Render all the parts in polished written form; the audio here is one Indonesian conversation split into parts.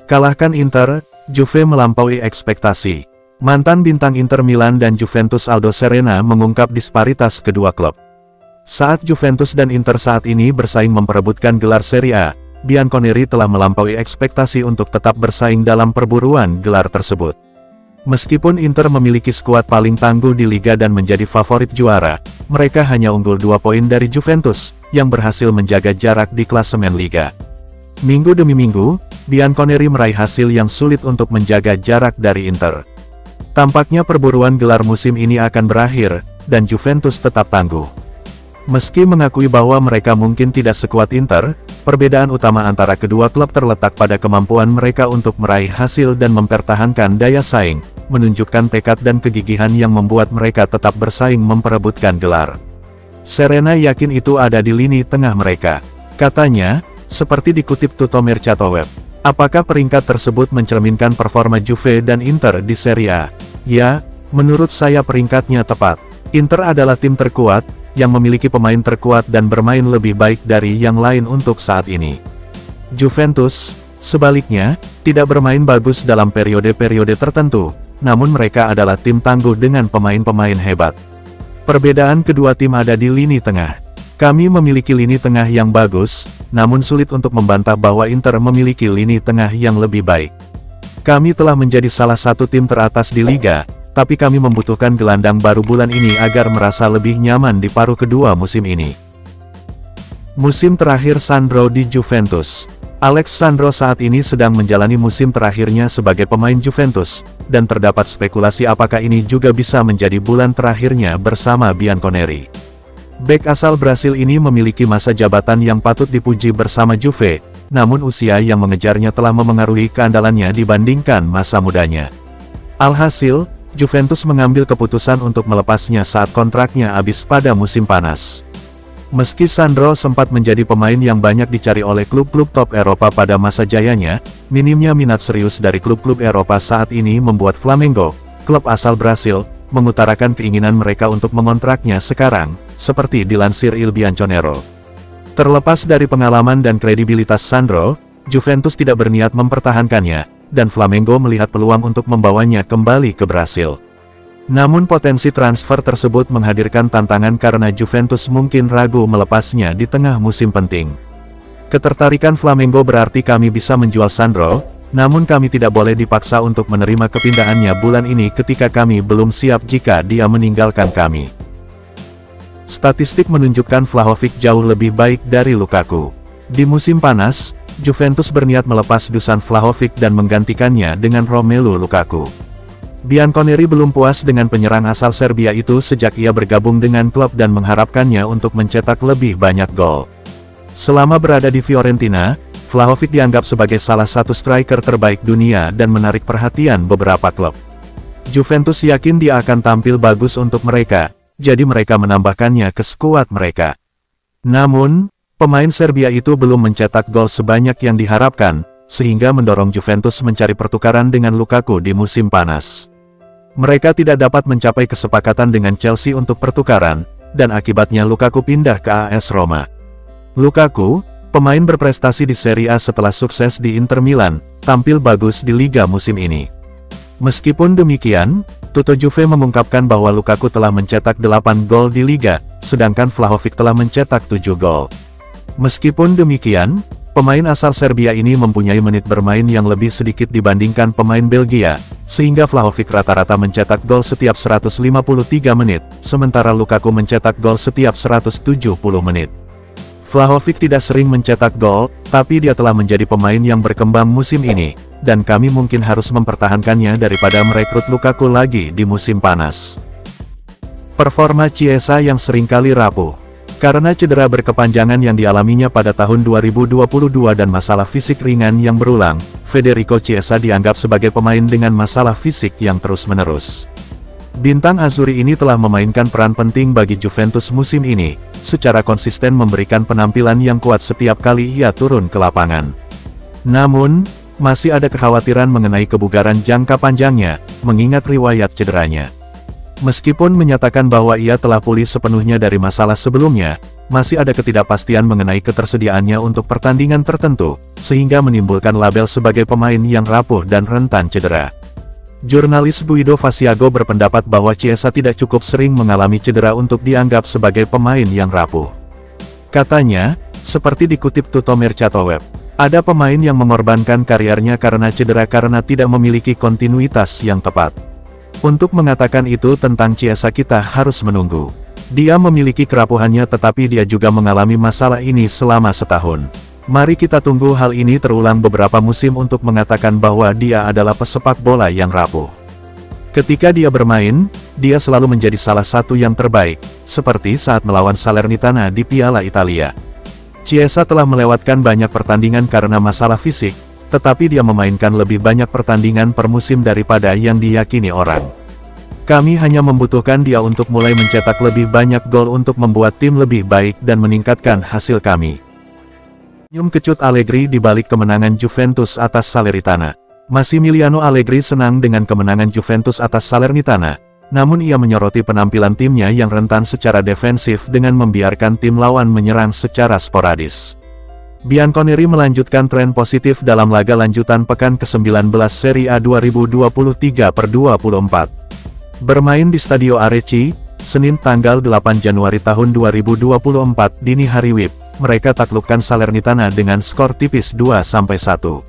Kalahkan Inter, Juve melampaui ekspektasi. Mantan bintang Inter Milan dan Juventus Aldo Serena mengungkap disparitas kedua klub. Saat Juventus dan Inter saat ini bersaing memperebutkan gelar Serie A, Bianconeri telah melampaui ekspektasi untuk tetap bersaing dalam perburuan gelar tersebut. Meskipun Inter memiliki skuad paling tangguh di Liga dan menjadi favorit juara, mereka hanya unggul 2 poin dari Juventus, yang berhasil menjaga jarak di klasemen Liga. Minggu demi minggu, Bianconeri meraih hasil yang sulit untuk menjaga jarak dari Inter. Tampaknya perburuan gelar musim ini akan berakhir, dan Juventus tetap tangguh. Meski mengakui bahwa mereka mungkin tidak sekuat Inter, perbedaan utama antara kedua klub terletak pada kemampuan mereka untuk meraih hasil dan mempertahankan daya saing, menunjukkan tekad dan kegigihan yang membuat mereka tetap bersaing memperebutkan gelar. Serena yakin itu ada di lini tengah mereka. Katanya, seperti dikutip Tutto Mercato Web. Apakah peringkat tersebut mencerminkan performa Juve dan Inter di Serie A? Ya, menurut saya peringkatnya tepat. Inter adalah tim terkuat, yang memiliki pemain terkuat dan bermain lebih baik dari yang lain untuk saat ini. Juventus, sebaliknya, tidak bermain bagus dalam periode-periode tertentu, namun mereka adalah tim tangguh dengan pemain-pemain hebat. Perbedaan kedua tim ada di lini tengah. Kami memiliki lini tengah yang bagus, namun sulit untuk membantah bahwa Inter memiliki lini tengah yang lebih baik. Kami telah menjadi salah satu tim teratas di Liga, tapi kami membutuhkan gelandang baru bulan ini agar merasa lebih nyaman di paruh kedua musim ini. Musim terakhir Sandro di Juventus. Alex Sandro saat ini sedang menjalani musim terakhirnya sebagai pemain Juventus, dan terdapat spekulasi apakah ini juga bisa menjadi bulan terakhirnya bersama Bianconeri. Bek asal Brasil ini memiliki masa jabatan yang patut dipuji bersama Juve, namun usia yang mengejarnya telah memengaruhi keandalannya dibandingkan masa mudanya. Alhasil, Juventus mengambil keputusan untuk melepasnya saat kontraknya habis pada musim panas. Meski Sandro sempat menjadi pemain yang banyak dicari oleh klub-klub top Eropa pada masa jayanya, minimnya minat serius dari klub-klub Eropa saat ini membuat Flamengo, klub asal Brasil, mengutarakan keinginan mereka untuk mengontraknya sekarang, seperti dilansir Il Bianconero. Terlepas dari pengalaman dan kredibilitas Sandro, Juventus tidak berniat mempertahankannya, dan Flamengo melihat peluang untuk membawanya kembali ke Brasil. Namun potensi transfer tersebut menghadirkan tantangan karena Juventus mungkin ragu melepasnya di tengah musim penting. Ketertarikan Flamengo berarti kami bisa menjual Sandro, namun kami tidak boleh dipaksa untuk menerima kepindahannya bulan ini ketika kami belum siap jika dia meninggalkan kami. Statistik menunjukkan Vlahovic jauh lebih baik dari Lukaku. Di musim panas, Juventus berniat melepas Dusan Vlahovic dan menggantikannya dengan Romelu Lukaku. Bianconeri belum puas dengan penyerang asal Serbia itu sejak ia bergabung dengan klub dan mengharapkannya untuk mencetak lebih banyak gol. Selama berada di Fiorentina, Vlahovic dianggap sebagai salah satu striker terbaik dunia dan menarik perhatian beberapa klub. Juventus yakin dia akan tampil bagus untuk mereka, jadi mereka menambahkannya ke skuad mereka. Namun, pemain Serbia itu belum mencetak gol sebanyak yang diharapkan, sehingga mendorong Juventus mencari pertukaran dengan Lukaku di musim panas. Mereka tidak dapat mencapai kesepakatan dengan Chelsea untuk pertukaran, dan akibatnya Lukaku pindah ke AS Roma. Lukaku, pemain berprestasi di Serie A setelah sukses di Inter Milan, tampil bagus di Liga musim ini. Meskipun demikian, Tutto Juve mengungkapkan bahwa Lukaku telah mencetak 8 gol di Liga, sedangkan Vlahovic telah mencetak 7 gol. Meskipun demikian, pemain asal Serbia ini mempunyai menit bermain yang lebih sedikit dibandingkan pemain Belgia, sehingga Vlahovic rata-rata mencetak gol setiap 153 menit, sementara Lukaku mencetak gol setiap 170 menit. Vlahovic tidak sering mencetak gol, tapi dia telah menjadi pemain yang berkembang musim ini, dan kami mungkin harus mempertahankannya daripada merekrut Lukaku lagi di musim panas. Performa Chiesa yang seringkali rapuh. Karena cedera berkepanjangan yang dialaminya pada tahun 2022 dan masalah fisik ringan yang berulang, Federico Chiesa dianggap sebagai pemain dengan masalah fisik yang terus-menerus. Bintang Azzurri ini telah memainkan peran penting bagi Juventus musim ini, secara konsisten memberikan penampilan yang kuat setiap kali ia turun ke lapangan. Namun, masih ada kekhawatiran mengenai kebugaran jangka panjangnya, mengingat riwayat cederanya. Meskipun menyatakan bahwa ia telah pulih sepenuhnya dari masalah sebelumnya, masih ada ketidakpastian mengenai ketersediaannya untuk pertandingan tertentu, sehingga menimbulkan label sebagai pemain yang rapuh dan rentan cedera. Jurnalis Guido Fasiago berpendapat bahwa Chiesa tidak cukup sering mengalami cedera untuk dianggap sebagai pemain yang rapuh. Katanya, seperti dikutip Tutto Mercato Web, ada pemain yang mengorbankan kariernya karena cedera karena tidak memiliki kontinuitas yang tepat. Untuk mengatakan itu tentang Chiesa kita harus menunggu. Dia memiliki kerapuhannya tetapi dia juga mengalami masalah ini selama setahun. Mari kita tunggu hal ini terulang beberapa musim untuk mengatakan bahwa dia adalah pesepak bola yang rapuh. Ketika dia bermain, dia selalu menjadi salah satu yang terbaik, seperti saat melawan Salernitana di Piala Italia. Chiesa telah melewatkan banyak pertandingan karena masalah fisik, tetapi dia memainkan lebih banyak pertandingan per musim daripada yang diyakini orang. Kami hanya membutuhkan dia untuk mulai mencetak lebih banyak gol untuk membuat tim lebih baik dan meningkatkan hasil kami. Senyum kecut Allegri di balik kemenangan Juventus atas Salernitana. Massimiliano Allegri senang dengan kemenangan Juventus atas Salernitana, namun ia menyoroti penampilan timnya yang rentan secara defensif dengan membiarkan tim lawan menyerang secara sporadis. Bianconeri melanjutkan tren positif dalam laga lanjutan pekan ke-19 Serie A 2023/24. Bermain di Stadio Arechi, Senin tanggal 8 Januari tahun 2024 dini hari WIB, mereka taklukkan Salernitana dengan skor tipis 2-1.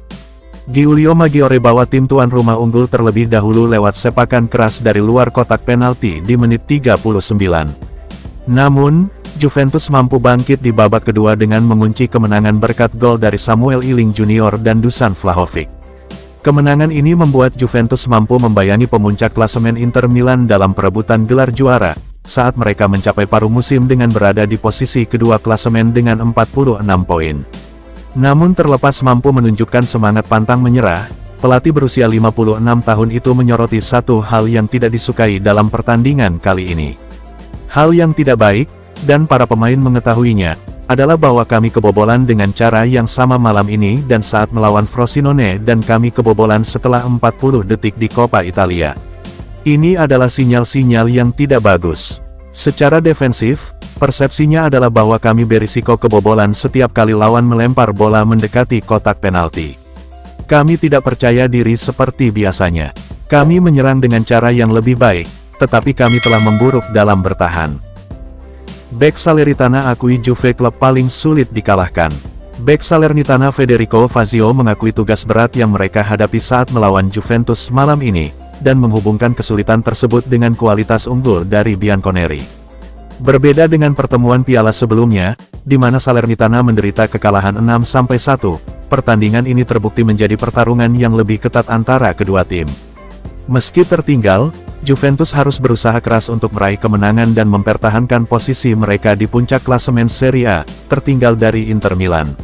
Giulio Maggiore bawa tim tuan rumah unggul terlebih dahulu lewat sepakan keras dari luar kotak penalti di menit 39. Namun, Juventus mampu bangkit di babak kedua dengan mengunci kemenangan berkat gol dari Samuel Iling Junior dan Dusan Vlahovic. Kemenangan ini membuat Juventus mampu membayangi pemuncak klasemen Inter Milan dalam perebutan gelar juara, saat mereka mencapai paruh musim dengan berada di posisi kedua klasemen dengan 46 poin. Namun terlepas mampu menunjukkan semangat pantang menyerah, pelatih berusia 56 tahun itu menyoroti satu hal yang tidak disukai dalam pertandingan kali ini. Hal yang tidak baik, dan para pemain mengetahuinya, adalah bahwa kami kebobolan dengan cara yang sama malam ini dan saat melawan Frosinone dan kami kebobolan setelah 40 detik di Coppa Italia. Ini adalah sinyal-sinyal yang tidak bagus. Secara defensif, persepsinya adalah bahwa kami berisiko kebobolan setiap kali lawan melempar bola mendekati kotak penalti. Kami tidak percaya diri seperti biasanya. Kami menyerang dengan cara yang lebih baik, tetapi kami telah memburuk dalam bertahan. Bek Salernitana akui Juve klub paling sulit dikalahkan. Bek Salernitana Federico Fazio mengakui tugas berat yang mereka hadapi saat melawan Juventus malam ini, dan menghubungkan kesulitan tersebut dengan kualitas unggul dari Bianconeri. Berbeda dengan pertemuan piala sebelumnya, di mana Salernitana menderita kekalahan 6-1, pertandingan ini terbukti menjadi pertarungan yang lebih ketat antara kedua tim. Meski tertinggal, Juventus harus berusaha keras untuk meraih kemenangan dan mempertahankan posisi mereka di puncak klasemen Serie A, tertinggal dari Inter Milan.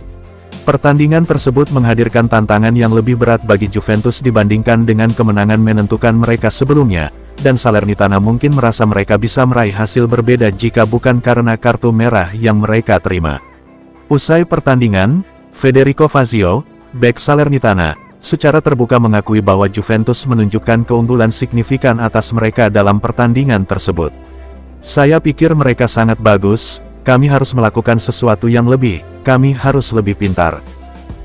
Pertandingan tersebut menghadirkan tantangan yang lebih berat bagi Juventus dibandingkan dengan kemenangan menentukan mereka sebelumnya, dan Salernitana mungkin merasa mereka bisa meraih hasil berbeda jika bukan karena kartu merah yang mereka terima. Usai pertandingan, Federico Fazio, bek Salernitana, secara terbuka mengakui bahwa Juventus menunjukkan keunggulan signifikan atas mereka dalam pertandingan tersebut. Saya pikir mereka sangat bagus, kami harus melakukan sesuatu yang lebih, kami harus lebih pintar.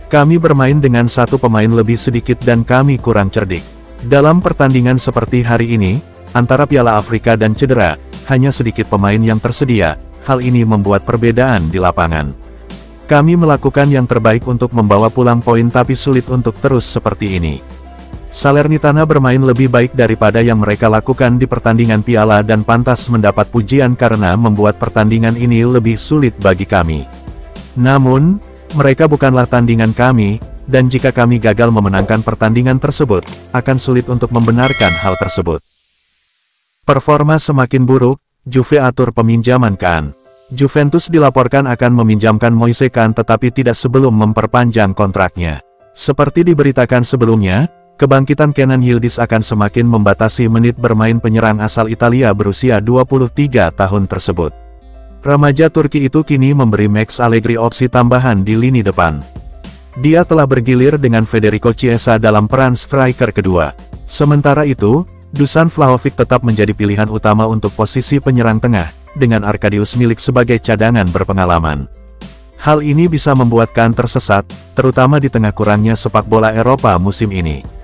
Kami bermain dengan satu pemain lebih sedikit dan kami kurang cerdik. Dalam pertandingan seperti hari ini, antara Piala Afrika dan cedera, hanya sedikit pemain yang tersedia, hal ini membuat perbedaan di lapangan. Kami melakukan yang terbaik untuk membawa pulang poin tapi sulit untuk terus seperti ini. Salernitana bermain lebih baik daripada yang mereka lakukan di pertandingan piala dan pantas mendapat pujian karena membuat pertandingan ini lebih sulit bagi kami. Namun, mereka bukanlah tandingan kami, dan jika kami gagal memenangkan pertandingan tersebut, akan sulit untuk membenarkan hal tersebut. Performa semakin buruk, Juve atur peminjaman Kahn. Juventus dilaporkan akan meminjamkan Moise Kean tetapi tidak sebelum memperpanjang kontraknya. Seperti diberitakan sebelumnya, kebangkitan Kenan Yildiz akan semakin membatasi menit bermain penyerang asal Italia berusia 23 tahun tersebut. Remaja Turki itu kini memberi Max Allegri opsi tambahan di lini depan. Dia telah bergilir dengan Federico Chiesa dalam peran striker kedua. Sementara itu, Dusan Vlahovic tetap menjadi pilihan utama untuk posisi penyerang tengah, dengan Arkadiusz Milik sebagai cadangan berpengalaman. Hal ini bisa membuat Kahn tersesat, terutama di tengah kurangnya sepak bola Eropa musim ini.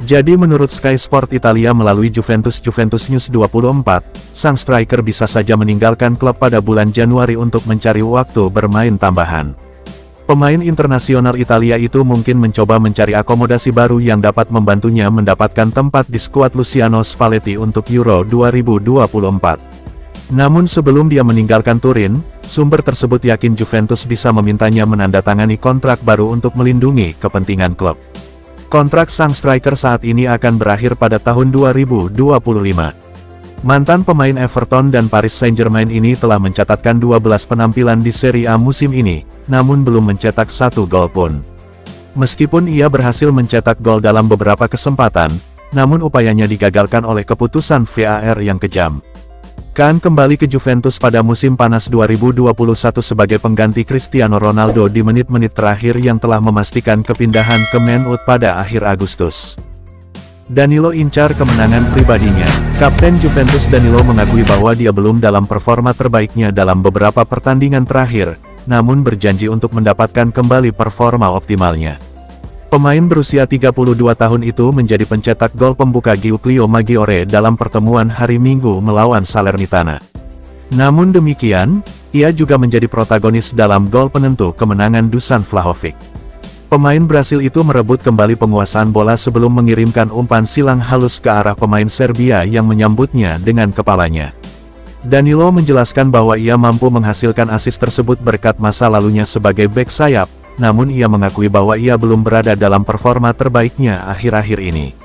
Jadi menurut Sky Sport Italia melalui Juventus News 24, sang striker bisa saja meninggalkan klub pada bulan Januari untuk mencari waktu bermain tambahan. Pemain internasional Italia itu mungkin mencoba mencari akomodasi baru yang dapat membantunya mendapatkan tempat di skuad Luciano Spalletti untuk Euro 2024. Namun sebelum dia meninggalkan Turin, sumber tersebut yakin Juventus bisa memintanya menandatangani kontrak baru untuk melindungi kepentingan klub. Kontrak sang striker saat ini akan berakhir pada tahun 2025. Mantan pemain Everton dan Paris Saint-Germain ini telah mencatatkan 12 penampilan di Serie A musim ini, namun belum mencetak satu gol pun. Meskipun ia berhasil mencetak gol dalam beberapa kesempatan, namun upayanya digagalkan oleh keputusan VAR yang kejam. Kahn kembali ke Juventus pada musim panas 2021 sebagai pengganti Cristiano Ronaldo di menit-menit terakhir yang telah memastikan kepindahan ke Man U pada akhir Agustus. Danilo incar kemenangan pribadinya. Kapten Juventus Danilo mengakui bahwa dia belum dalam performa terbaiknya dalam beberapa pertandingan terakhir, namun berjanji untuk mendapatkan kembali performa optimalnya. Pemain berusia 32 tahun itu menjadi pencetak gol pembuka Giuliano Maggiore dalam pertemuan hari Minggu melawan Salernitana. Namun demikian, ia juga menjadi protagonis dalam gol penentu kemenangan Dusan Vlahovic. Pemain Brasil itu merebut kembali penguasaan bola sebelum mengirimkan umpan silang halus ke arah pemain Serbia yang menyambutnya dengan kepalanya. Danilo menjelaskan bahwa ia mampu menghasilkan assist tersebut berkat masa lalunya sebagai bek sayap, namun ia mengakui bahwa ia belum berada dalam performa terbaiknya akhir-akhir ini.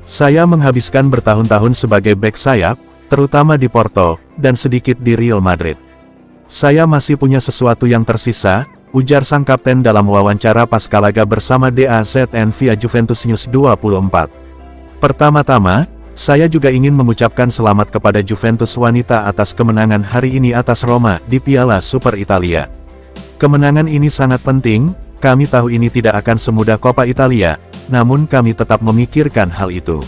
Saya menghabiskan bertahun-tahun sebagai bek sayap, terutama di Porto, dan sedikit di Real Madrid. Saya masih punya sesuatu yang tersisa, ujar sang kapten dalam wawancara pasca laga bersama DAZN via Juventus News 24. Pertama-tama, saya juga ingin mengucapkan selamat kepada Juventus wanita atas kemenangan hari ini atas Roma di Piala Super Italia. Kemenangan ini sangat penting, kami tahu ini tidak akan semudah Coppa Italia, namun kami tetap memikirkan hal itu.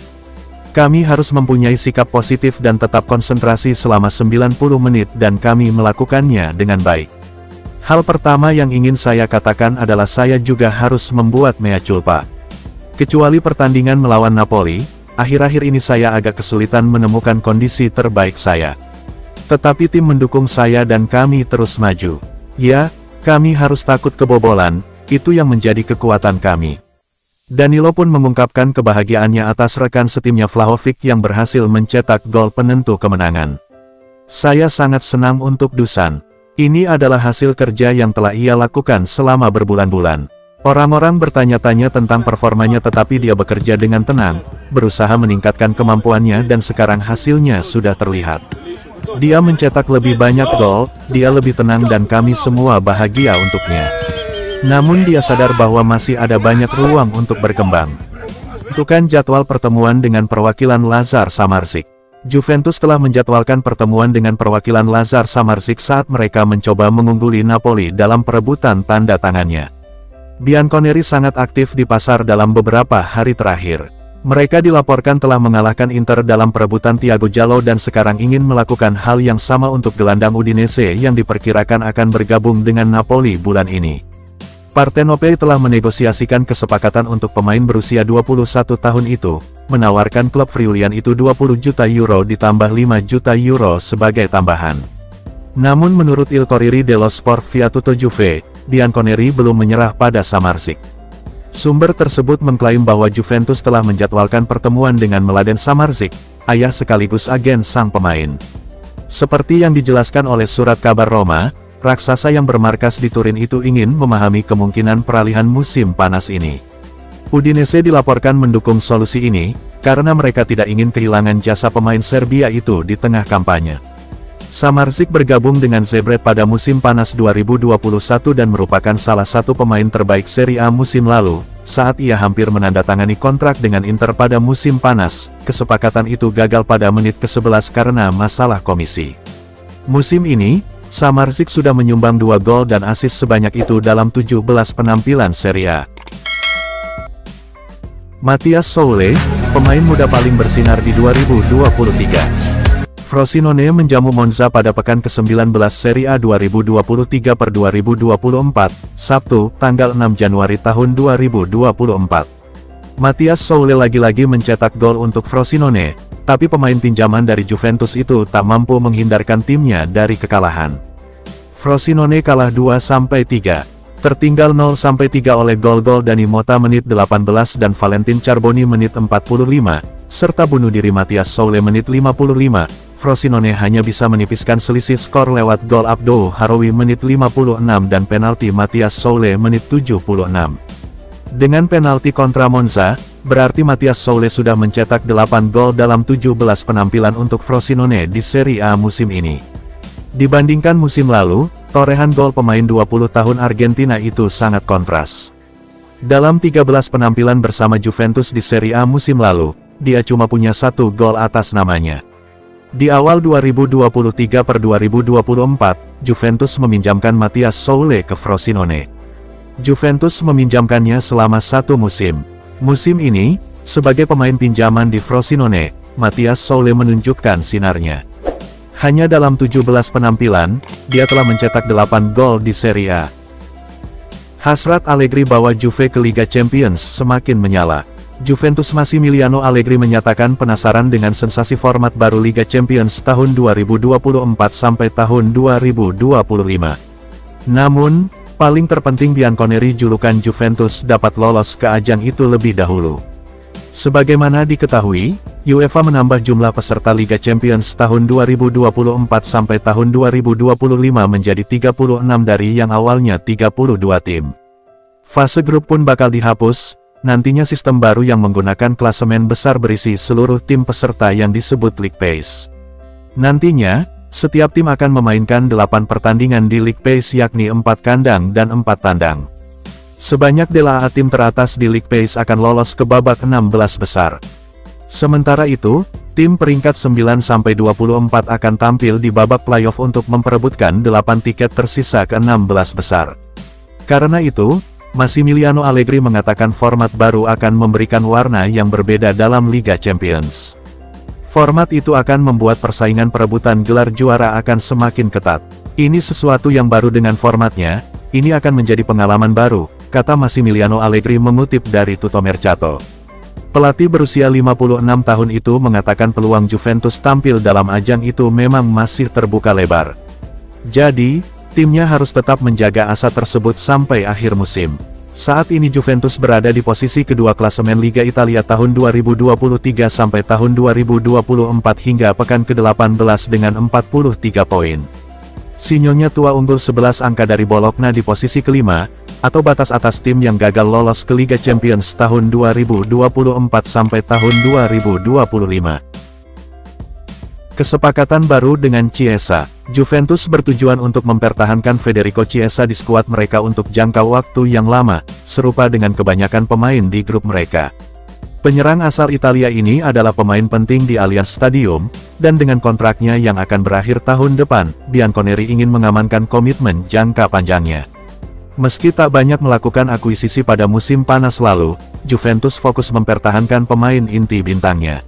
Kami harus mempunyai sikap positif dan tetap konsentrasi selama 90 menit dan kami melakukannya dengan baik. Hal pertama yang ingin saya katakan adalah saya juga harus membuat mea culpa. Kecuali pertandingan melawan Napoli, akhir-akhir ini saya agak kesulitan menemukan kondisi terbaik saya. Tetapi tim mendukung saya dan kami terus maju. Ya, kami harus takut kebobolan, itu yang menjadi kekuatan kami. Danilo pun mengungkapkan kebahagiaannya atas rekan setimnya Vlahovic yang berhasil mencetak gol penentu kemenangan. Saya sangat senang untuk Dusan. Ini adalah hasil kerja yang telah ia lakukan selama berbulan-bulan. Orang-orang bertanya-tanya tentang performanya tetapi dia bekerja dengan tenang, berusaha meningkatkan kemampuannya dan sekarang hasilnya sudah terlihat. Dia mencetak lebih banyak gol, dia lebih tenang dan kami semua bahagia untuknya. Namun dia sadar bahwa masih ada banyak ruang untuk berkembang. Tentukan jadwal pertemuan dengan perwakilan Lazar Samardzic. Juventus telah menjadwalkan pertemuan dengan perwakilan Lazar Samardzic saat mereka mencoba mengungguli Napoli dalam perebutan tanda tangannya. Bianconeri sangat aktif di pasar dalam beberapa hari terakhir. Mereka dilaporkan telah mengalahkan Inter dalam perebutan Thiago Jallo dan sekarang ingin melakukan hal yang sama untuk gelandang Udinese yang diperkirakan akan bergabung dengan Napoli bulan ini. Partenope telah menegosiasikan kesepakatan untuk pemain berusia 21 tahun itu, menawarkan klub Friulian itu 20 juta euro ditambah 5 juta euro sebagai tambahan. Namun menurut Il Corriere dello Sport via Tutto Juve, Bianconeri belum menyerah pada Samardzic. Sumber tersebut mengklaim bahwa Juventus telah menjadwalkan pertemuan dengan Mladen Samardzic, ayah sekaligus agen sang pemain. Seperti yang dijelaskan oleh surat kabar Roma, raksasa yang bermarkas di Turin itu ingin memahami kemungkinan peralihan musim panas ini. Udinese dilaporkan mendukung solusi ini, karena mereka tidak ingin kehilangan jasa pemain Serbia itu di tengah kampanye. Samardzic bergabung dengan Zagreb pada musim panas 2021 dan merupakan salah satu pemain terbaik Serie A musim lalu. Saat ia hampir menandatangani kontrak dengan Inter pada musim panas, kesepakatan itu gagal pada menit ke-11 karena masalah komisi. Musim ini, Samardzic sudah menyumbang 2 gol dan assist sebanyak itu dalam 17 penampilan Serie A. Matthias Soule, pemain muda paling bersinar di 2023. Frosinone menjamu Monza pada pekan ke-19 Serie A 2023/2024, Sabtu, tanggal 6 Januari tahun 2024. Mathias Soule lagi-lagi mencetak gol untuk Frosinone, tapi pemain pinjaman dari Juventus itu tak mampu menghindarkan timnya dari kekalahan. Frosinone kalah 2-3, tertinggal 0-3 oleh gol-gol Dani Mota menit 18 dan Valentin Charbonny menit 45, serta bunuh diri Mathias Soule menit 55. Frosinone hanya bisa menipiskan selisih skor lewat gol Abdou Haroui menit 56 dan penalti Mathias Soule menit 76. Dengan penalti kontra Monza, berarti Mathias Soule sudah mencetak 8 gol dalam 17 penampilan untuk Frosinone di Serie A musim ini. Dibandingkan musim lalu, torehan gol pemain 20 tahun Argentina itu sangat kontras. Dalam 13 penampilan bersama Juventus di Serie A musim lalu, dia cuma punya 1 gol atas namanya. Di awal 2023/2024, Juventus meminjamkan Mathias Soule ke Frosinone. Juventus meminjamkannya selama 1 musim. Musim ini, sebagai pemain pinjaman di Frosinone, Mathias Soule menunjukkan sinarnya. Hanya dalam 17 penampilan, dia telah mencetak 8 gol di Serie A. Hasrat Allegri bawa Juve ke Liga Champions semakin menyala. Juventus Massimiliano Allegri menyatakan penasaran dengan sensasi format baru Liga Champions tahun 2024 sampai tahun 2025. Namun, paling terpenting Bianconeri julukan Juventus dapat lolos ke ajang itu lebih dahulu. Sebagaimana diketahui, UEFA menambah jumlah peserta Liga Champions tahun 2024 sampai tahun 2025 menjadi 36 dari yang awalnya 32 tim. Fase grup pun bakal dihapus. Nantinya sistem baru yang menggunakan klasemen besar berisi seluruh tim peserta yang disebut League Pace. Nantinya, setiap tim akan memainkan 8 pertandingan di League Pace yakni 4 kandang dan 4 tandang. Sebanyak 8 tim teratas di League Pace akan lolos ke babak 16 besar. Sementara itu, tim peringkat 9-24 akan tampil di babak playoff untuk memperebutkan 8 tiket tersisa ke 16 besar. Karena itu, Massimiliano Allegri mengatakan format baru akan memberikan warna yang berbeda dalam Liga Champions. Format itu akan membuat persaingan perebutan gelar juara akan semakin ketat. Ini sesuatu yang baru dengan formatnya, ini akan menjadi pengalaman baru, kata Massimiliano Allegri mengutip dari Tuttomercato. Pelatih berusia 56 tahun itu mengatakan peluang Juventus tampil dalam ajang itu memang masih terbuka lebar. Jadi, timnya harus tetap menjaga asa tersebut sampai akhir musim. Saat ini Juventus berada di posisi kedua klasemen Liga Italia tahun 2023 sampai tahun 2024 hingga pekan ke-18 dengan 43 poin. Sinyonya tua unggul 11 angka dari Bologna di posisi kelima, atau batas atas tim yang gagal lolos ke Liga Champions tahun 2024 sampai tahun 2025. Kesepakatan baru dengan Chiesa. Juventus bertujuan untuk mempertahankan Federico Chiesa di skuad mereka untuk jangka waktu yang lama, serupa dengan kebanyakan pemain di grup mereka. Penyerang asal Italia ini adalah pemain penting di Allianz Stadium, dan dengan kontraknya yang akan berakhir tahun depan, Bianconeri ingin mengamankan komitmen jangka panjangnya. Meski tak banyak melakukan akuisisi pada musim panas lalu, Juventus fokus mempertahankan pemain inti bintangnya.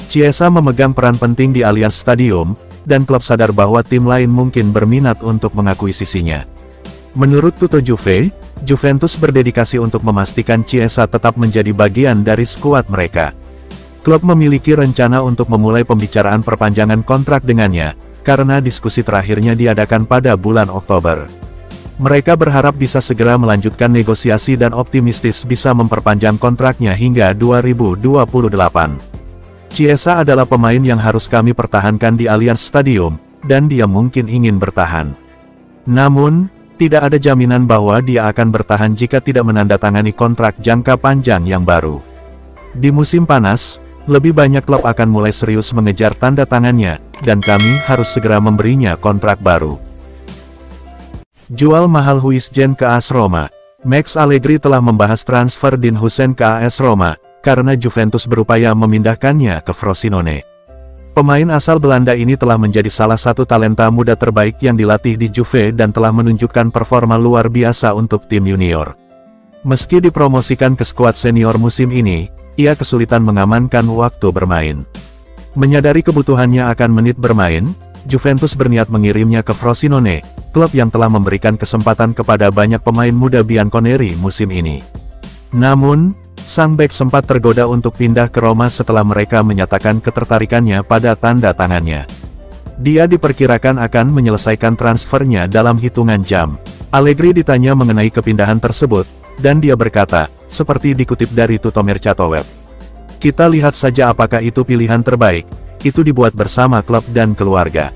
Chiesa memegang peran penting di Allianz Stadium, dan klub sadar bahwa tim lain mungkin berminat untuk mengakuisisinya. Menurut Tutto Juve, Juventus berdedikasi untuk memastikan Chiesa tetap menjadi bagian dari skuad mereka. Klub memiliki rencana untuk memulai pembicaraan perpanjangan kontrak dengannya, karena diskusi terakhirnya diadakan pada bulan Oktober. Mereka berharap bisa segera melanjutkan negosiasi dan optimistis bisa memperpanjang kontraknya hingga 2028. Chiesa adalah pemain yang harus kami pertahankan di Allianz Stadium, dan dia mungkin ingin bertahan. Namun, tidak ada jaminan bahwa dia akan bertahan jika tidak menandatangani kontrak jangka panjang yang baru. Di musim panas, lebih banyak klub akan mulai serius mengejar tanda tangannya, dan kami harus segera memberinya kontrak baru. Jual mahal Huijsen ke AS Roma. Max Allegri telah membahas transfer Dean Huijsen ke AS Roma, karena Juventus berupaya memindahkannya ke Frosinone. Pemain asal Belanda ini telah menjadi salah satu talenta muda terbaik yang dilatih di Juve dan telah menunjukkan performa luar biasa untuk tim junior. Meski dipromosikan ke skuad senior musim ini, ia kesulitan mengamankan waktu bermain. Menyadari kebutuhannya akan menit bermain, Juventus berniat mengirimnya ke Frosinone, klub yang telah memberikan kesempatan kepada banyak pemain muda Bianconeri musim ini. Namun, sang bek sempat tergoda untuk pindah ke Roma setelah mereka menyatakan ketertarikannya pada tanda tangannya. Dia diperkirakan akan menyelesaikan transfernya dalam hitungan jam. Allegri ditanya mengenai kepindahan tersebut, dan dia berkata, seperti dikutip dari Tuttomercato Web, "Kita lihat saja apakah itu pilihan terbaik, itu dibuat bersama klub dan keluarga."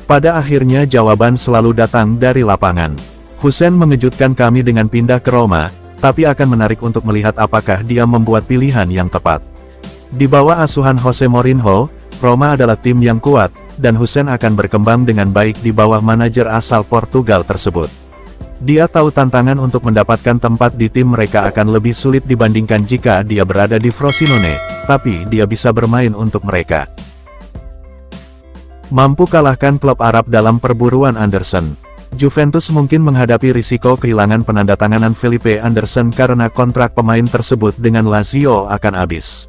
Pada akhirnya jawaban selalu datang dari lapangan. Hussein mengejutkan kami dengan pindah ke Roma, tapi akan menarik untuk melihat apakah dia membuat pilihan yang tepat. Di bawah asuhan Jose Mourinho, Roma adalah tim yang kuat, dan Hussein akan berkembang dengan baik di bawah manajer asal Portugal tersebut. Dia tahu tantangan untuk mendapatkan tempat di tim mereka akan lebih sulit dibandingkan jika dia berada di Frosinone, tapi dia bisa bermain untuk mereka. Mampu kalahkan klub Arab dalam perburuan Anderson. Juventus mungkin menghadapi risiko kehilangan penandatanganan Felipe Anderson karena kontrak pemain tersebut dengan Lazio akan habis.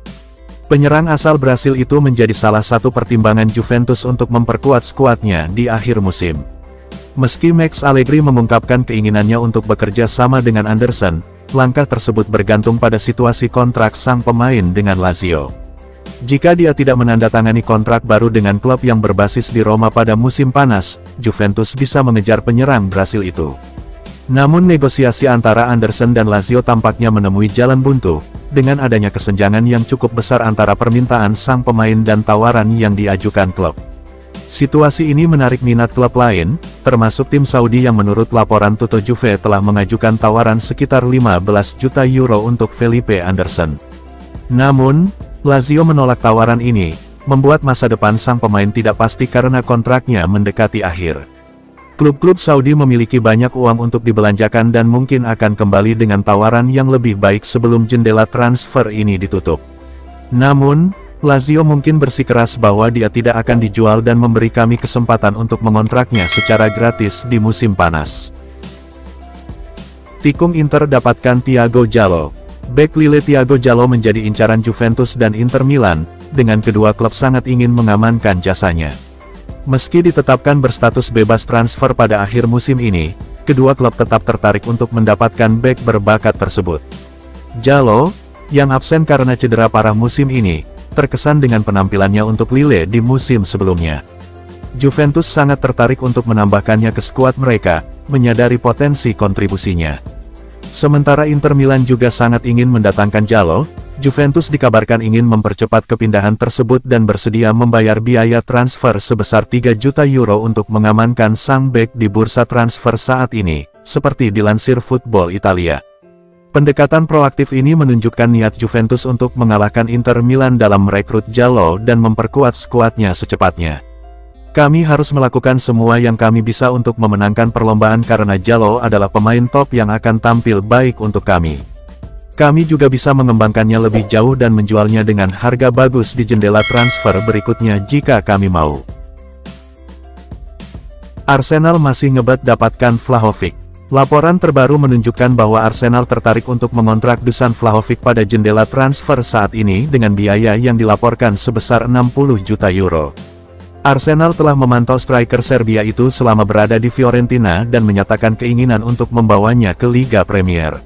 Penyerang asal Brasil itu menjadi salah satu pertimbangan Juventus untuk memperkuat skuadnya di akhir musim. Meski Max Allegri mengungkapkan keinginannya untuk bekerja sama dengan Anderson, langkah tersebut bergantung pada situasi kontrak sang pemain dengan Lazio. Jika dia tidak menandatangani kontrak baru dengan klub yang berbasis di Roma pada musim panas, Juventus bisa mengejar penyerang Brasil itu. Namun negosiasi antara Anderson dan Lazio tampaknya menemui jalan buntu, dengan adanya kesenjangan yang cukup besar antara permintaan sang pemain dan tawaran yang diajukan klub. Situasi ini menarik minat klub lain, termasuk tim Saudi yang menurut laporan Tutto Juve telah mengajukan tawaran sekitar 15 juta euro untuk Felipe Anderson. Namun, Lazio menolak tawaran ini, membuat masa depan sang pemain tidak pasti karena kontraknya mendekati akhir. Klub-klub Saudi memiliki banyak uang untuk dibelanjakan dan mungkin akan kembali dengan tawaran yang lebih baik sebelum jendela transfer ini ditutup. Namun, Lazio mungkin bersikeras bahwa dia tidak akan dijual dan memberi kami kesempatan untuk mengontraknya secara gratis di musim panas. Tikung Inter dapatkan Thiago Djaló. Bek Lille Thiago Djaló menjadi incaran Juventus dan Inter Milan, dengan kedua klub sangat ingin mengamankan jasanya. Meski ditetapkan berstatus bebas transfer pada akhir musim ini, kedua klub tetap tertarik untuk mendapatkan bek berbakat tersebut. Djaló, yang absen karena cedera parah musim ini, terkesan dengan penampilannya untuk Lille di musim sebelumnya. Juventus sangat tertarik untuk menambahkannya ke skuad mereka, menyadari potensi kontribusinya. Sementara Inter Milan juga sangat ingin mendatangkan Djaló, Juventus dikabarkan ingin mempercepat kepindahan tersebut dan bersedia membayar biaya transfer sebesar 3 juta euro untuk mengamankan sang bek di bursa transfer saat ini, seperti dilansir Football Italia. Pendekatan proaktif ini menunjukkan niat Juventus untuk mengalahkan Inter Milan dalam merekrut Djaló dan memperkuat skuadnya secepatnya. Kami harus melakukan semua yang kami bisa untuk memenangkan perlombaan karena Djaló adalah pemain top yang akan tampil baik untuk kami. Kami juga bisa mengembangkannya lebih jauh dan menjualnya dengan harga bagus di jendela transfer berikutnya jika kami mau. Arsenal masih ngebet dapatkan Vlahovic. Laporan terbaru menunjukkan bahwa Arsenal tertarik untuk mengontrak Dusan Vlahovic pada jendela transfer saat ini dengan biaya yang dilaporkan sebesar 60 juta euro. Arsenal telah memantau striker Serbia itu selama berada di Fiorentina dan menyatakan keinginan untuk membawanya ke Liga Premier.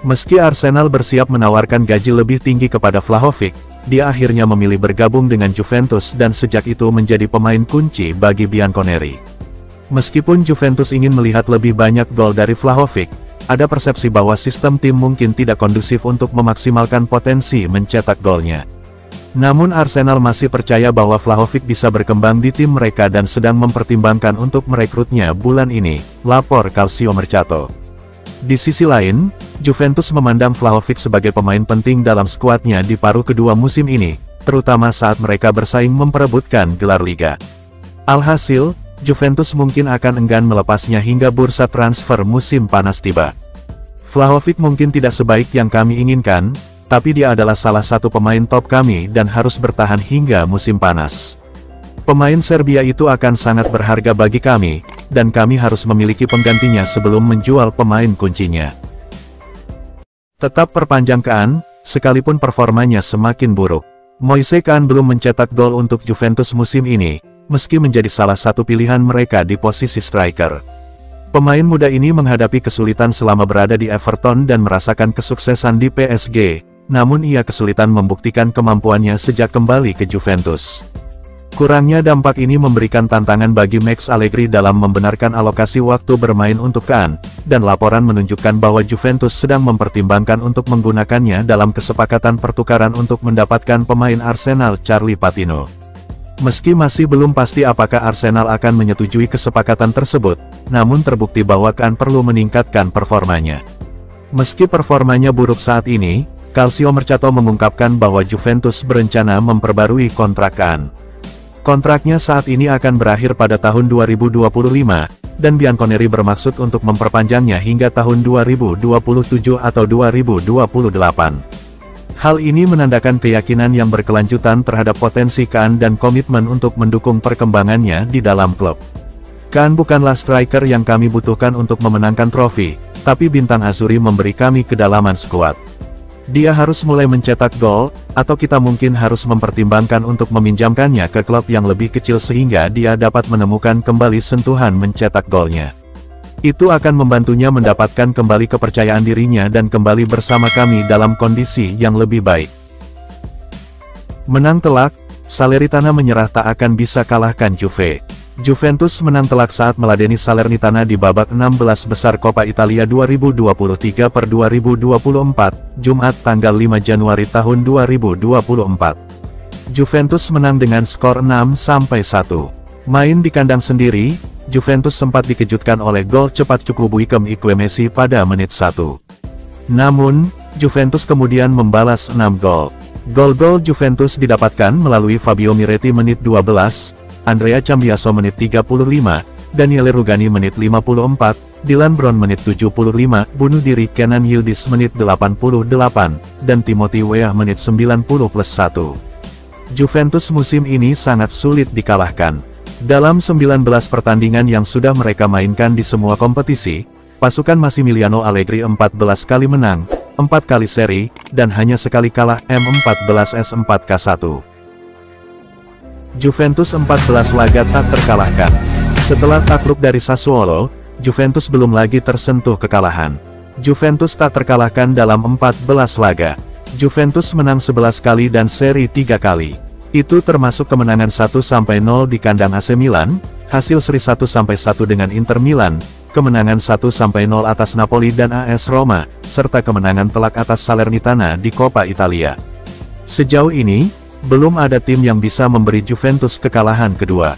Meski Arsenal bersiap menawarkan gaji lebih tinggi kepada Vlahovic, dia akhirnya memilih bergabung dengan Juventus dan sejak itu menjadi pemain kunci bagi Bianconeri. Meskipun Juventus ingin melihat lebih banyak gol dari Vlahovic, ada persepsi bahwa sistem tim mungkin tidak kondusif untuk memaksimalkan potensi mencetak golnya. Namun Arsenal masih percaya bahwa Vlahovic bisa berkembang di tim mereka dan sedang mempertimbangkan untuk merekrutnya bulan ini, lapor Calciomercato. Di sisi lain, Juventus memandang Vlahovic sebagai pemain penting dalam skuadnya di paruh kedua musim ini, terutama saat mereka bersaing memperebutkan gelar Liga. Alhasil, Juventus mungkin akan enggan melepasnya hingga bursa transfer musim panas tiba. Vlahovic mungkin tidak sebaik yang kami inginkan, tapi dia adalah salah satu pemain top kami dan harus bertahan hingga musim panas. Pemain Serbia itu akan sangat berharga bagi kami, dan kami harus memiliki penggantinya sebelum menjual pemain kuncinya. Tetap perpanjangkan, sekalipun performanya semakin buruk. Moise Kean belum mencetak gol untuk Juventus musim ini, meski menjadi salah satu pilihan mereka di posisi striker. Pemain muda ini menghadapi kesulitan selama berada di Everton dan merasakan kesuksesan di PSG, namun ia kesulitan membuktikan kemampuannya sejak kembali ke Juventus. Kurangnya dampak ini memberikan tantangan bagi Max Allegri dalam membenarkan alokasi waktu bermain untuk Kean, dan laporan menunjukkan bahwa Juventus sedang mempertimbangkan untuk menggunakannya dalam kesepakatan pertukaran untuk mendapatkan pemain Arsenal Charlie Patino. Meski masih belum pasti apakah Arsenal akan menyetujui kesepakatan tersebut, namun terbukti bahwa Kean perlu meningkatkan performanya. Meski performanya buruk saat ini, Calcio Mercato mengungkapkan bahwa Juventus berencana memperbarui kontrak Kean. Kontraknya saat ini akan berakhir pada tahun 2025, dan Bianconeri bermaksud untuk memperpanjangnya hingga tahun 2027 atau 2028. Hal ini menandakan keyakinan yang berkelanjutan terhadap potensi Kean dan komitmen untuk mendukung perkembangannya di dalam klub. Kean bukanlah striker yang kami butuhkan untuk memenangkan trofi, tapi bintang Azuri memberi kami kedalaman skuad. Dia harus mulai mencetak gol, atau kita mungkin harus mempertimbangkan untuk meminjamkannya ke klub yang lebih kecil sehingga dia dapat menemukan kembali sentuhan mencetak golnya. Itu akan membantunya mendapatkan kembali kepercayaan dirinya dan kembali bersama kami dalam kondisi yang lebih baik. Menang telak, Salernitana menyerah tak akan bisa kalahkan Juve. Juventus menang telak saat meladeni Salernitana di babak 16 besar Coppa Italia 2023/2024, Jumat tanggal 5 Januari tahun 2024. Juventus menang dengan skor 6-1. Main di kandang sendiri, Juventus sempat dikejutkan oleh gol cepat Chukwuemeka Messi pada menit 1. Namun, Juventus kemudian membalas 6 gol. Gol-gol Juventus didapatkan melalui Fabio Miretti menit 12, Andrea Cambiaso menit 35, Daniele Rugani menit 54, Dylan Brown menit 75, bunuh diri Kenan Yildiz menit 88, dan Timothy Weah menit 90+1. Juventus musim ini sangat sulit dikalahkan. Dalam 19 pertandingan yang sudah mereka mainkan di semua kompetisi, pasukan Massimiliano Allegri 14 kali menang, 4 kali seri, dan hanya sekali kalah M14S4K1. Juventus 14 laga tak terkalahkan. Setelah takluk dari Sassuolo, Juventus belum lagi tersentuh kekalahan. Juventus tak terkalahkan dalam 14 laga. Juventus menang 11 kali dan seri 3 kali. Itu termasuk kemenangan 1-0 di kandang AC Milan, hasil seri 1-1 dengan Inter Milan, kemenangan 1-0 atas Napoli dan AS Roma, serta kemenangan telak atas Salernitana di Coppa Italia. Sejauh ini, belum ada tim yang bisa memberi Juventus kekalahan kedua.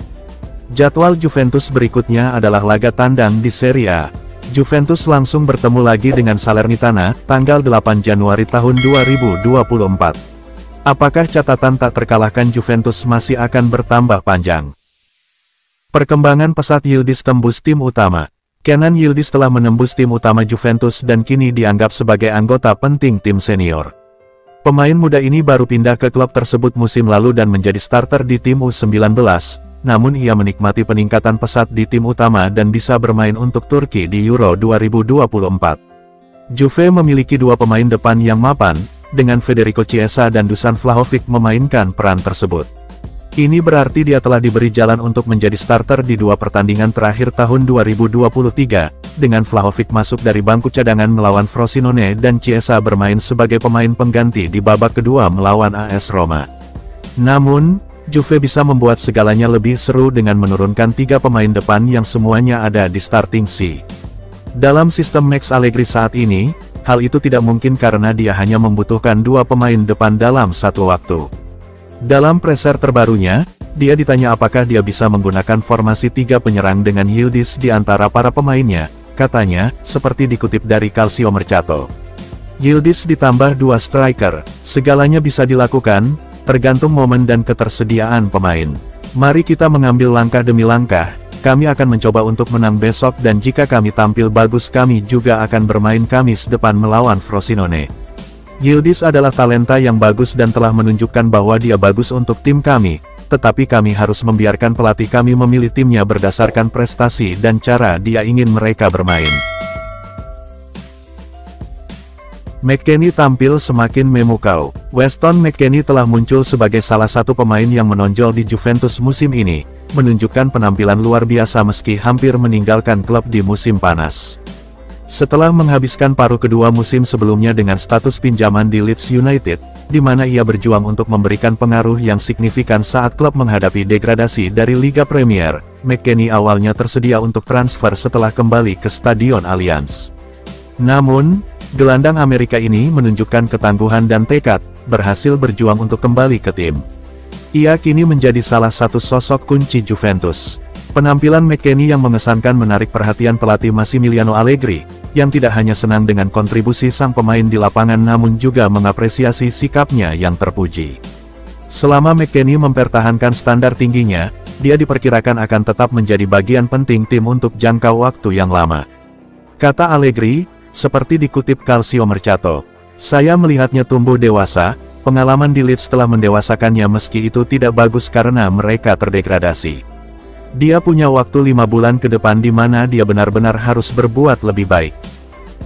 Jadwal Juventus berikutnya adalah laga tandang di Serie A. Juventus langsung bertemu lagi dengan Salernitana, tanggal 8 Januari tahun 2024. Apakah catatan tak terkalahkan Juventus masih akan bertambah panjang? Perkembangan pesat Yildiz tembus tim utama. Kenan Yildiz telah menembus tim utama Juventus dan kini dianggap sebagai anggota penting tim senior. Pemain muda ini baru pindah ke klub tersebut musim lalu dan menjadi starter di tim U19, namun ia menikmati peningkatan pesat di tim utama dan bisa bermain untuk Turki di Euro 2024. Juve memiliki dua pemain depan yang mapan, dengan Federico Chiesa dan Dusan Vlahovic memainkan peran tersebut. Ini berarti dia telah diberi jalan untuk menjadi starter di dua pertandingan terakhir tahun 2023, dengan Vlahovic masuk dari bangku cadangan melawan Frosinone dan Chiesa bermain sebagai pemain pengganti di babak kedua melawan AS Roma. Namun, Juve bisa membuat segalanya lebih seru dengan menurunkan 3 pemain depan yang semuanya ada di starting C. Dalam sistem Max Allegri saat ini, hal itu tidak mungkin karena dia hanya membutuhkan 2 pemain depan dalam satu waktu. Dalam preser terbarunya, dia ditanya apakah dia bisa menggunakan formasi 3 penyerang dengan Yildiz di antara para pemainnya, katanya, seperti dikutip dari Calcio Mercato. Yildiz ditambah 2 striker, segalanya bisa dilakukan, tergantung momen dan ketersediaan pemain. Mari kita mengambil langkah demi langkah, kami akan mencoba untuk menang besok dan jika kami tampil bagus kami juga akan bermain Kamis depan melawan Frosinone. Yildiz adalah talenta yang bagus dan telah menunjukkan bahwa dia bagus untuk tim kami, tetapi kami harus membiarkan pelatih kami memilih timnya berdasarkan prestasi dan cara dia ingin mereka bermain. McKennie tampil semakin memukau. Weston McKennie telah muncul sebagai salah satu pemain yang menonjol di Juventus musim ini, menunjukkan penampilan luar biasa meski hampir meninggalkan klub di musim panas. Setelah menghabiskan paruh kedua musim sebelumnya dengan status pinjaman di Leeds United, di mana ia berjuang untuk memberikan pengaruh yang signifikan saat klub menghadapi degradasi dari Liga Premier, McKennie awalnya tersedia untuk transfer setelah kembali ke Stadion Allianz. Namun, gelandang Amerika ini menunjukkan ketangguhan dan tekad, berhasil berjuang untuk kembali ke tim. Ia kini menjadi salah satu sosok kunci Juventus. Penampilan McKennie yang mengesankan menarik perhatian pelatih Massimiliano Allegri, yang tidak hanya senang dengan kontribusi sang pemain di lapangan namun juga mengapresiasi sikapnya yang terpuji. Selama McKennie mempertahankan standar tingginya, dia diperkirakan akan tetap menjadi bagian penting tim untuk jangka waktu yang lama. Kata Allegri, seperti dikutip Calcio Mercato, "Saya melihatnya tumbuh dewasa, pengalaman di Leeds telah mendewasakannya meski itu tidak bagus karena mereka terdegradasi. Dia punya waktu 5 bulan ke depan di mana dia benar-benar harus berbuat lebih baik."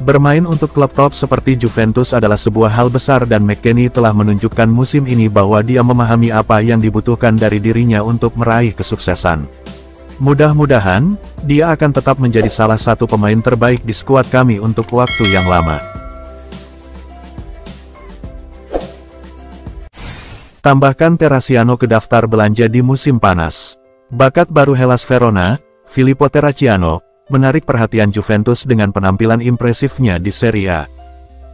Bermain untuk klub top seperti Juventus adalah sebuah hal besar dan McKennie telah menunjukkan musim ini bahwa dia memahami apa yang dibutuhkan dari dirinya untuk meraih kesuksesan. Mudah-mudahan, dia akan tetap menjadi salah satu pemain terbaik di skuad kami untuk waktu yang lama. Tambahkan Terracciano ke daftar belanja di musim panas. Bakat baru Hellas Verona, Filippo Terracciano, menarik perhatian Juventus dengan penampilan impresifnya di Serie A.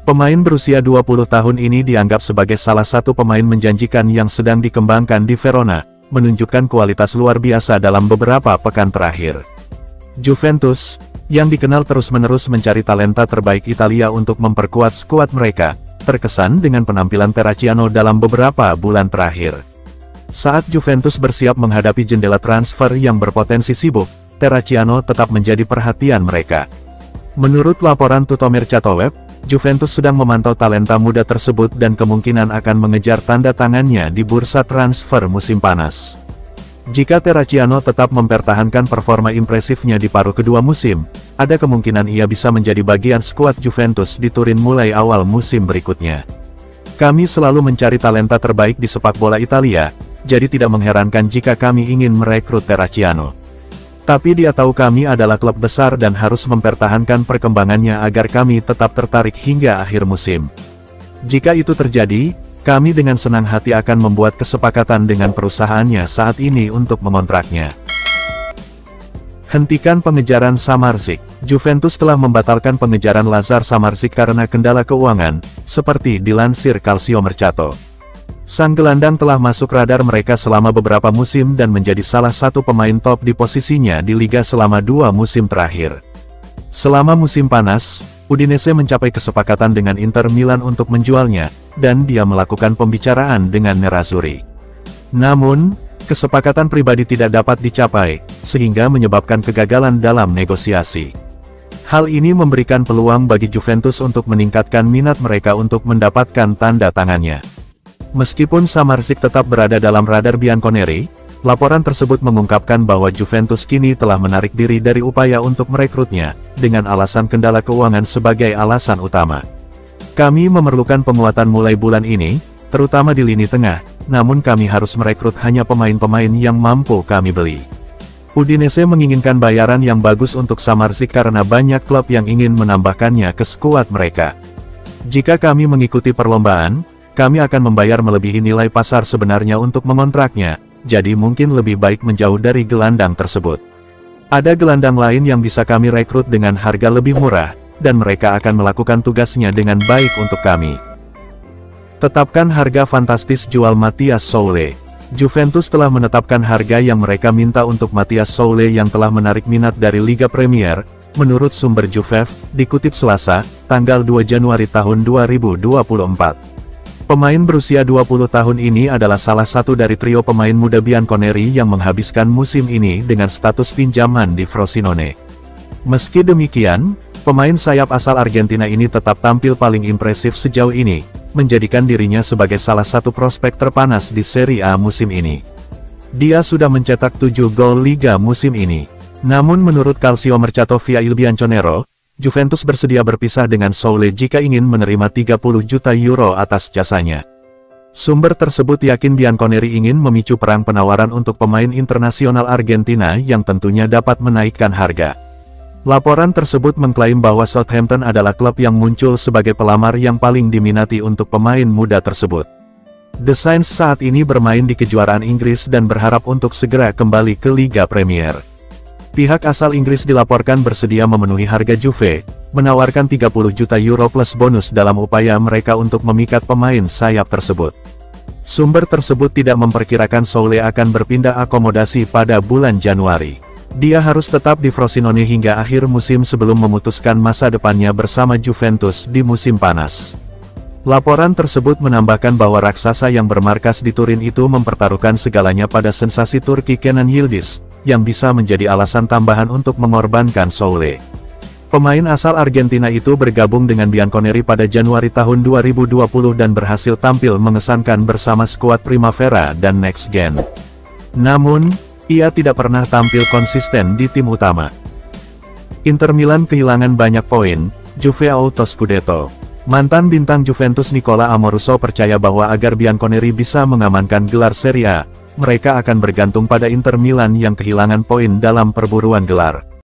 Pemain berusia 20 tahun ini dianggap sebagai salah satu pemain menjanjikan yang sedang dikembangkan di Verona, menunjukkan kualitas luar biasa dalam beberapa pekan terakhir. Juventus, yang dikenal terus-menerus mencari talenta terbaik Italia untuk memperkuat skuad mereka, terkesan dengan penampilan Terracciano dalam beberapa bulan terakhir. Saat Juventus bersiap menghadapi jendela transfer yang berpotensi sibuk, Terracciano tetap menjadi perhatian mereka. Menurut laporan Tutto Mercato Web, Juventus sedang memantau talenta muda tersebut dan kemungkinan akan mengejar tanda tangannya di bursa transfer musim panas. Jika Terracciano tetap mempertahankan performa impresifnya di paruh kedua musim, ada kemungkinan ia bisa menjadi bagian skuad Juventus di Turin mulai awal musim berikutnya. "Kami selalu mencari talenta terbaik di sepak bola Italia, jadi tidak mengherankan jika kami ingin merekrut Terracciano. Tapi dia tahu kami adalah klub besar dan harus mempertahankan perkembangannya agar kami tetap tertarik hingga akhir musim. Jika itu terjadi, kami dengan senang hati akan membuat kesepakatan dengan perusahaannya saat ini untuk mengontraknya." Hentikan pengejaran Samardzic. Juventus telah membatalkan pengejaran Lazar Samardzic karena kendala keuangan, seperti dilansir Calcio Mercato. Sang gelandang telah masuk radar mereka selama beberapa musim dan menjadi salah satu pemain top di posisinya di Liga selama 2 musim terakhir. Selama musim panas, Udinese mencapai kesepakatan dengan Inter Milan untuk menjualnya, dan dia melakukan pembicaraan dengan Nerazzurri. Namun, kesepakatan pribadi tidak dapat dicapai, sehingga menyebabkan kegagalan dalam negosiasi. Hal ini memberikan peluang bagi Juventus untuk meningkatkan minat mereka untuk mendapatkan tanda tangannya. Meskipun Samardzic tetap berada dalam radar Bianconeri, laporan tersebut mengungkapkan bahwa Juventus kini telah menarik diri dari upaya untuk merekrutnya, dengan alasan kendala keuangan sebagai alasan utama. "Kami memerlukan penguatan mulai bulan ini, terutama di lini tengah, namun kami harus merekrut hanya pemain-pemain yang mampu kami beli." Udinese menginginkan bayaran yang bagus untuk Samardzic karena banyak klub yang ingin menambahkannya ke skuad mereka. "Jika kami mengikuti perlombaan, kami akan membayar melebihi nilai pasar sebenarnya untuk mengontraknya, jadi mungkin lebih baik menjauh dari gelandang tersebut. Ada gelandang lain yang bisa kami rekrut dengan harga lebih murah, dan mereka akan melakukan tugasnya dengan baik untuk kami." Tetapkan harga fantastis jual Matthias Soule. Juventus telah menetapkan harga yang mereka minta untuk Matthias Soule yang telah menarik minat dari Liga Premier, menurut sumber Juvev, dikutip Selasa, tanggal 2 Januari tahun 2024. Pemain berusia 20 tahun ini adalah salah satu dari trio pemain muda Bianconeri yang menghabiskan musim ini dengan status pinjaman di Frosinone. Meski demikian, pemain sayap asal Argentina ini tetap tampil paling impresif sejauh ini, menjadikan dirinya sebagai salah satu prospek terpanas di Serie A musim ini. Dia sudah mencetak 7 gol Liga musim ini. Namun menurut Calcio Mercato via Il Bianconero, Juventus bersedia berpisah dengan Soule jika ingin menerima 30 juta euro atas jasanya. Sumber tersebut yakin Bianconeri ingin memicu perang penawaran untuk pemain internasional Argentina yang tentunya dapat menaikkan harga. Laporan tersebut mengklaim bahwa Southampton adalah klub yang muncul sebagai pelamar yang paling diminati untuk pemain muda tersebut. The Saints saat ini bermain di kejuaraan Inggris dan berharap untuk segera kembali ke Liga Premier. Pihak asal Inggris dilaporkan bersedia memenuhi harga Juve, menawarkan 30 juta euro plus bonus dalam upaya mereka untuk memikat pemain sayap tersebut. Sumber tersebut tidak memperkirakan Soule akan berpindah akomodasi pada bulan Januari. Dia harus tetap di Frosinone hingga akhir musim sebelum memutuskan masa depannya bersama Juventus di musim panas. Laporan tersebut menambahkan bahwa raksasa yang bermarkas di Turin itu mempertaruhkan segalanya pada sensasi Turki Kenan Yildiz, yang bisa menjadi alasan tambahan untuk mengorbankan Soule. Pemain asal Argentina itu bergabung dengan Bianconeri pada Januari tahun 2020 dan berhasil tampil mengesankan bersama skuad Primavera dan Next Gen. Namun, ia tidak pernah tampil konsisten di tim utama. Inter Milan kehilangan banyak poin, Juve auto Scudetto. Mantan bintang Juventus Nicola Amoruso percaya bahwa agar Bianconeri bisa mengamankan gelar Serie A, mereka akan bergantung pada Inter Milan yang kehilangan poin dalam perburuan gelar.